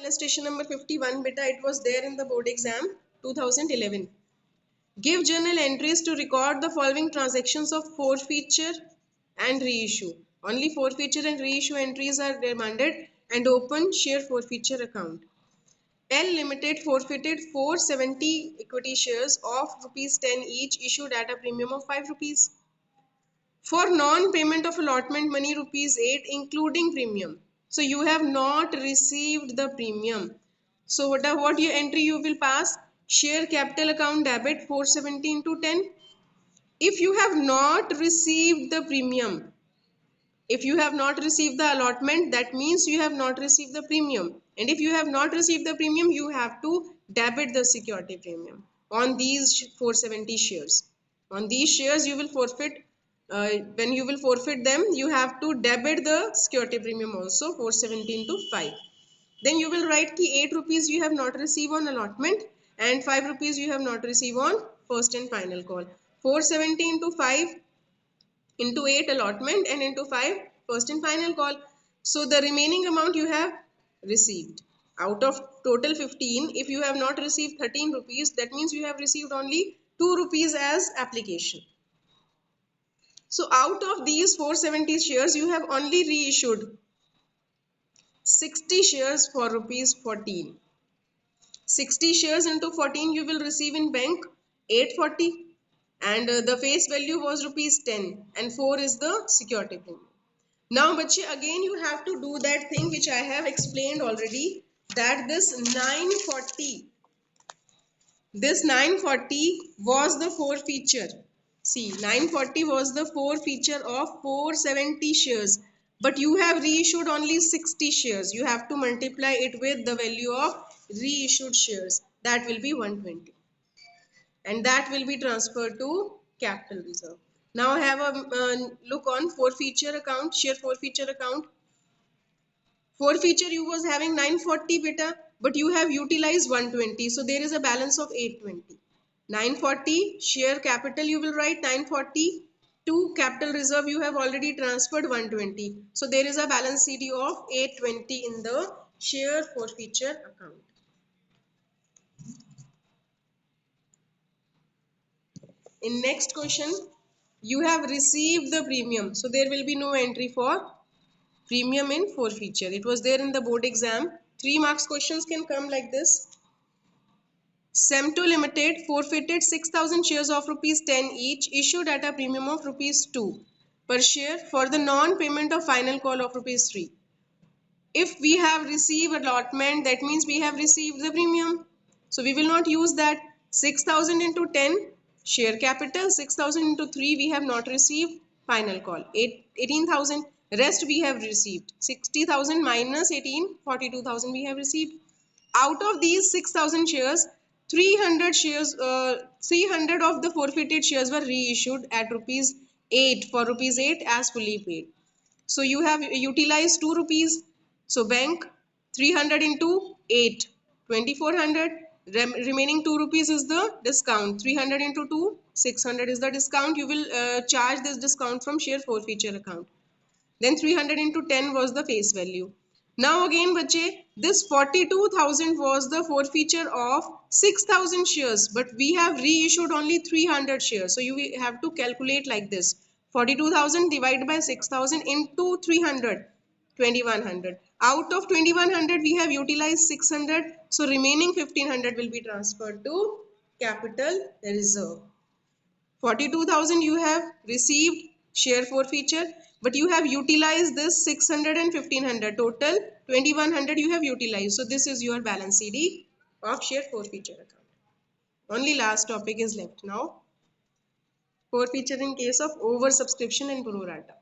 illustration number 51 beta. It was there in the board exam 2011. Give journal entries to record the following transactions of forfeiture and reissue. Only forfeiture and reissue entries are demanded and open share forfeiture account. L Limited forfeited 470 equity shares of rupees 10 each issued at a premium of 5 rupees. For non-payment of allotment money rupees 8 including premium. So you have not received the premium. So what your entry you will pass? Share capital account debit 470 into 10. If you have not received the premium, if you have not received the allotment, that means you have not received the premium. And if you have not received the premium, you have to debit the security premium on these 470 shares. On these shares, you will forfeit. When you will forfeit them, you have to debit the security premium also 470 into 5. Then you will write ki 8 rupees you have not received on allotment and 5 rupees you have not received on first and final call. 470 into 5 into 8 allotment and into 5 first and final call. So the remaining amount you have received. Out of total 15, if you have not received 13 rupees, that means you have received only 2 rupees as application. So out of these 470 shares, you have only reissued 60 shares for rupees 14. 60 shares into 14 you will receive in bank 840 and the face value was rupees 10 and 4 is the security premium. Now bache, again you have to do that thing which I have explained already, that this 940 was the forfeiture. See, 940 was the forfeiture of 470 shares, but you have reissued only 60 shares. You have to multiply it with the value of reissued shares. That will be 120. And that will be transferred to capital reserve. Now have a look on forfeiture account, share forfeiture account. Forfeiture you was having 940 beta, but you have utilized 120. So there is a balance of 820. 940 share capital you will write 940 to capital reserve you have already transferred 120. So there is a balance CD of 820 in the share forfeiture account. In next question, you have received the premium. So there will be no entry for premium in forfeiture. It was there in the board exam. 3 marks questions can come like this. Semto Limited forfeited 6,000 shares of rupees 10 each issued at a premium of rupees 2 per share for the non-payment of final call of rupees 3. If we have received allotment, that means we have received the premium. So we will not use that. 6,000 into 10 share capital, 6,000 into 3 we have not received final call. 18,000 rest we have received. 60,000 minus 18, 42,000 we have received. Out of these 6,000 shares, 300 of the forfeited shares were reissued at rupees 8 for rupees 8 as fully paid. So you have utilized 2 rupees. So bank 300 into 8, 2400. Remaining 2 rupees is the discount. 300 into 2, 600 is the discount. You will charge this discount from share forfeiture account. Then 300 into 10 was the face value. Now again bache, this 42,000 was the forfeiture of 6,000 shares, but we have reissued only 300 shares. So you have to calculate like this. 42,000 divided by 6,000 into 300, 2,100. Out of 2,100 we have utilized 600. So remaining 1,500 will be transferred to capital reserve. 42,000 you have received share forfeiture, but you have utilized this 600 and 1,500. Total 2,100 you have utilized. So this is your balance CD of share forfeiture account. Only last topic is left now. Forfeiture in case of oversubscription and pro rata.